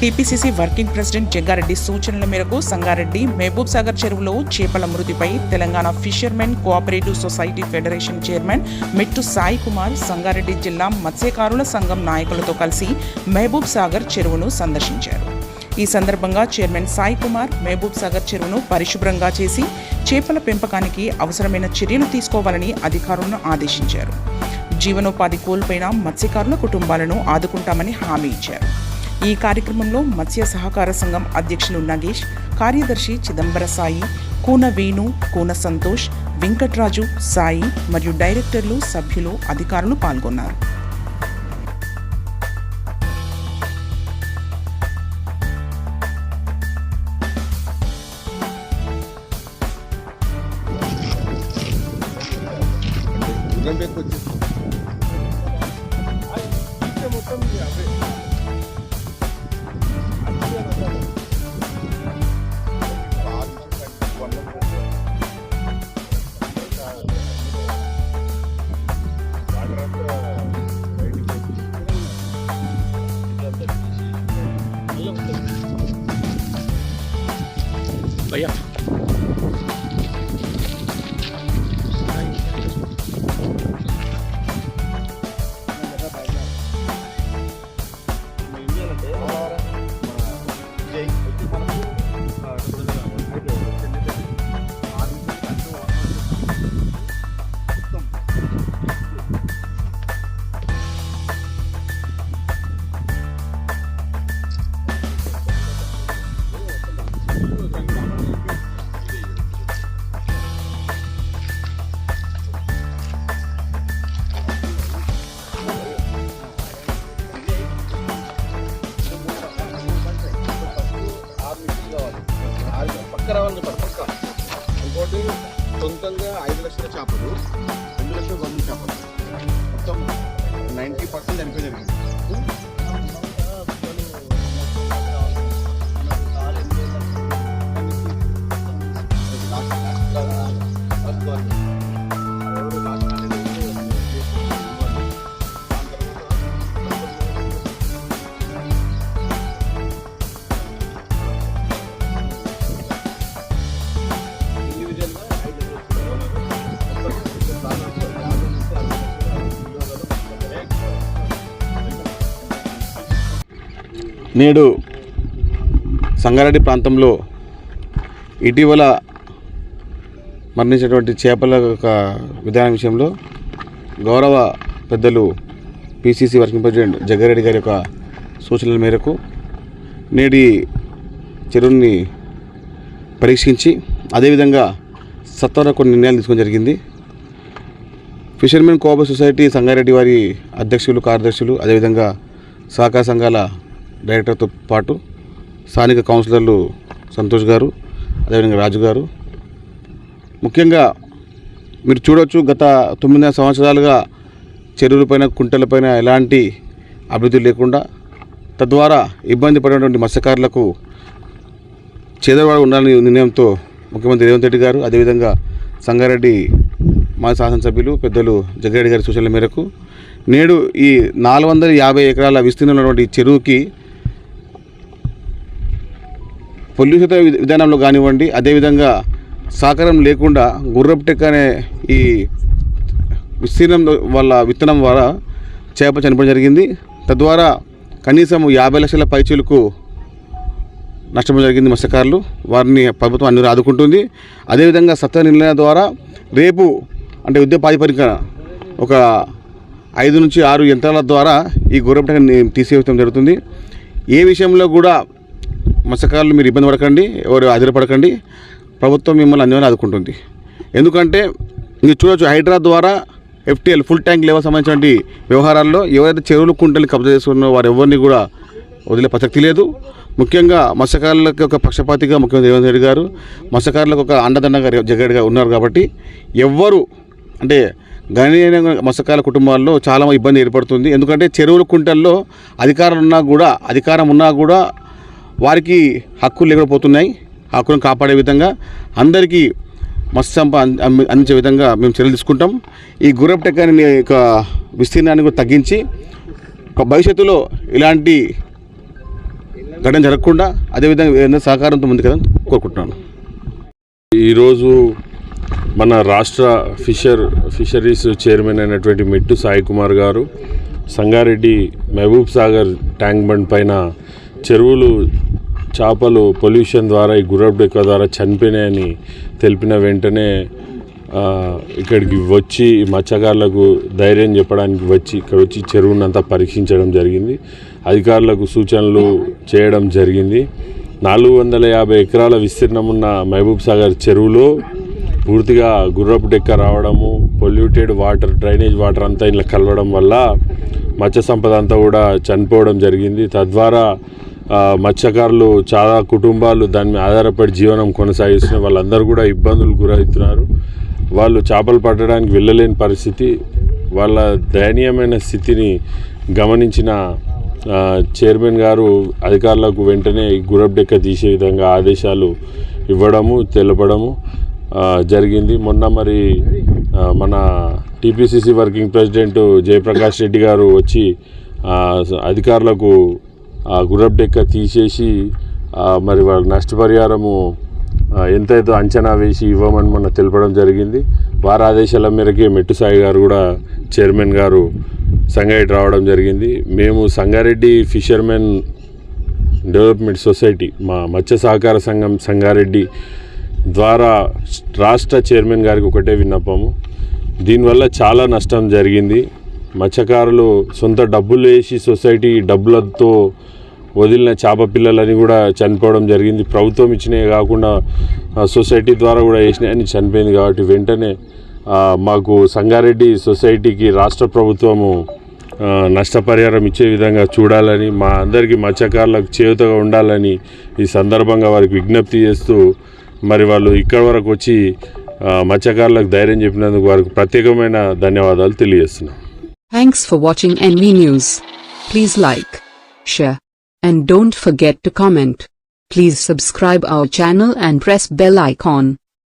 TPCC working president Jaggareddy సూచనల మేరకు సంగారెడ్డి మహబూబ్ సాగర్ చెరువులో చేపల మృతిపై Telangana fishermen cooperative society federation chairman Mettu Sai Kumar Sangareddy జిల్లా మత్స్యకారుల సంఘం నాయకులతో కలిసి మహబూబ్ సాగర్ చెరువును సందర్శించారు. ఈ సందర్భంగా చైర్మన్ సాయి కుమార్ మహబూబ్ సాగర్ చెరువును పరిశుభ్రంగా చేసి చేపల పెంపకానికి అవసరమైన చర్యలు తీసుకోవాలని అధికారులను ఆదేశించారు. జీవనోపాధి కోల్పోయిన మత్స్యకారుల కుటుంబాలను ఆదుకుంటామని హామీ ఇచ్చారు. ఈ కార్యక్రమంలో మత్స్య సహకార సంఘం అధ్యక్షులు నగేష్, కార్యదర్శి చిదంబర సాయి, కూన వేణు, కూన సంతోష్, వెంకట్రాజు, సాయి మరియు డైరెక్టర్లు, సభ్యులు, అధికారులు పాల్గొన్నారు. भैया రావాలని పక్క ఇంకోటి సొంతంగా 5 లక్షల చేపలు 2 లక్షల గమ్ము చేపలు మొత్తం 90% చనిపోయి జరిగింది. నేడు సంగారెడ్డి ప్రాంతంలో ఇటీవల మరణించినటువంటి చేపల విధానం విషయంలో గౌరవ పెద్దలు పీసీసీ వర్కింగ్ ప్రెసిడెంట్ జగ్గారెడ్డి గారి యొక్క సూచనల మేరకు నేటి చెరువుని పరీక్షించి అదేవిధంగా సత్వర కొన్ని నిర్ణయాలు తీసుకోవడం జరిగింది. ఫిషర్మెన్ కోఆపరేటివ్ సొసైటీ సంగారెడ్డి వారి అధ్యక్షులు, కార్యదర్శులు, అదేవిధంగా సహకార సంఘాల డైరెక్టర్తో పాటు స్థానిక కౌన్సిలర్లు సంతోష్ గారు, అదేవిధంగా రాజు గారు, ముఖ్యంగా మీరు చూడవచ్చు గత 9 సంవత్సరాలుగా చెరువులపైన, కుంటలపైన ఎలాంటి అభివృద్ధి లేకుండా తద్వారా ఇబ్బంది పడినటువంటి మత్స్యకారులకు చేదోడు ఉండాలని నిర్ణయంతో ముఖ్యమంత్రి రేవంత్ రెడ్డి గారు, అదేవిధంగా సంగారెడ్డి మాజీ శాసనసభ్యులు పెద్దలు జగ్గారెడ్డి గారి సూచనల మేరకు నేడు ఈ 450 ఎకరాల విస్తీర్ణంలో ఉన్నటువంటి చెరువుకి పొల్యూషన్ విధానంలో కానివ్వండి, అదేవిధంగా సహకారం లేకుండా గుర్రపు టెక్ అనే ఈ విస్తీర్ణం వల్ల విత్తనం ద్వారా చేప చనిపోవడం జరిగింది. తద్వారా కనీసం 50 లక్షల పైచీలకు నష్టం జరిగింది మత్స్యకారులు. వారిని ప్రభుత్వం అన్ని ఆదుకుంటుంది. అదేవిధంగా సత్వర నిర్ణయం ద్వారా రేపు అంటే యుద్ధ ప్రాతిపదికన ఒక 5 నుంచి 6 యంత్రాల ద్వారా ఈ గుర్రపు టెక్ తీసివేయడం జరుగుతుంది. ఏ విషయంలో కూడా మత్స్యకారులు మీరు ఇబ్బంది పడకండి, ఎవరు ఆధారపడకండి, ప్రభుత్వం మిమ్మల్ని అన్ని ఆదుకుంటుంది. ఎందుకంటే మీరు చూడవచ్చు హైడ్రా ద్వారా FTL ఫుల్ ట్యాంక్ లెవెల్ సంబంధించిన వ్యవహారాల్లో ఎవరైతే చెరువులు కుంటలు కబ్జా చేసుకున్నారో వారు ఎవరిని కూడా వదిలే ప్రసక్తి లేదు. ముఖ్యంగా మత్స్యకారులకు ఒక పక్షపాతిగా ముఖ్యమంత్రి రేవంత్ రెడ్డి గారు, మత్స్యకారులకు ఒక అండదండగా జగ్గారెడ్డి గారు ఉన్నారు. కాబట్టి ఎవ్వరు అంటే గణనీయంగా మత్స్యకారుల కుటుంబాల్లో చాలా ఇబ్బంది ఏర్పడుతుంది. ఎందుకంటే చెరువుల కుంటల్లో అధికారం ఉన్నా కూడా వారికి హక్కులు లేకపోతున్నాయి. హక్కులను కాపాడే విధంగా అందరికీ మత్స్య సంపద అందించే విధంగా మేము చర్యలు తీసుకుంటాం. ఈ గుర్రపు టెక్ అనే విస్తీర్ణాన్ని కూడా తగ్గించి భవిష్యత్తులో ఇలాంటి ఘటన జరగకుండా అదేవిధంగా ఏదైనా సహకారంతో ముందుకెళ్ళని కోరుకుంటున్నాను. ఈరోజు మన రాష్ట్ర ఫిషరీస్ చైర్మన్ అయినటువంటి మెట్టు సాయి కుమార్ గారు సంగారెడ్డి మహబూబ్ సాగర్ ట్యాంక్ బండ్ పైన చెరువులు చేపలు పొల్యూషన్ ద్వారా ఈ గుర్రపు డెక్క ద్వారా చనిపోయినాయని తెలిపిన వెంటనే ఇక్కడికి వచ్చి మత్స్యకారులకు ధైర్యం చెప్పడానికి ఇక్కడ వచ్చి చెరువునంతా పరీక్షించడం జరిగింది. అధికారులకు సూచనలు చేయడం జరిగింది. 450 ఎకరాల విస్తీర్ణం ఉన్న మహబూబ్ సాగర్ చెరువులో పూర్తిగా గుర్రపు డెక్క రావడము, పొల్యూటెడ్ వాటర్, డ్రైనేజ్ వాటర్ అంతా ఇలా కలవడం వల్ల మత్స్య సంపద అంతా కూడా చనిపోవడం జరిగింది. తద్వారా మత్స్యకారులు చాలా కుటుంబాలు దాని మీద ఆధారపడి జీవనం కొనసాగిస్తున్న వాళ్ళందరూ కూడా ఇబ్బందులు గురవుతున్నారు. వాళ్ళు చేపలు పట్టడానికి వెళ్ళలేని పరిస్థితి. వాళ్ళ దయనీయమైన స్థితిని గమనించిన చైర్మన్ గారు అధికారులకు వెంటనే గుర్రపు డెక్క తీసే విధంగా ఆదేశాలు ఇవ్వడము, తెలపడము జరిగింది. మొన్న మరి మన TPCC working president Jayaprakash Reddy గారు వచ్చి అధికారులకు గుర్రపు డెక్క తీసేసి మరి వాళ్ళ నష్టపరిహారము ఎంతైతే అంచనా వేసి ఇవ్వమని మొన్న తెలపడం జరిగింది. వారి ఆదేశాల మేరకే మెట్టు సాయి గారు కూడా చైర్మన్ గారు సంగారెడ్డి రావడం జరిగింది. మేము సంగారెడ్డి ఫిషర్మెన్ డెవలప్మెంట్ సొసైటీ మా మత్స్య సహకార సంఘం సంగారెడ్డి ద్వారా రాష్ట్ర చైర్మన్ గారికి ఒకటే విన్నపము. దీనివల్ల చాలా నష్టం జరిగింది. మత్స్యకారులు సొంత డబ్బులు వేసి సొసైటీ డబ్బులతో వదిలిన చేప పిల్లలని కూడా చనిపోవడం జరిగింది. ప్రభుత్వం ఇచ్చినవి కాకుండా సొసైటీ ద్వారా కూడా వేసినాయని చనిపోయింది. కాబట్టి వెంటనే మాకు సంగారెడ్డి సొసైటీకి రాష్ట్ర ప్రభుత్వము నష్టపరిహారం ఇచ్చే విధంగా చూడాలని, మా అందరికీ మత్స్యకారులకు చేయూతగా ఉండాలని ఈ సందర్భంగా వారికి విజ్ఞప్తి చేస్తూ మరి వాళ్ళు ఇక్కడ వరకు వచ్చి మత్స్యకారులకు ధైర్యం చెప్పినందుకు వారికి ప్రత్యేకమైన ధన్యవాదాలు తెలియజేస్తున్నాం. Thanks for watching NV News. Please like, share, and don't forget to comment. Please subscribe our channel and press bell icon.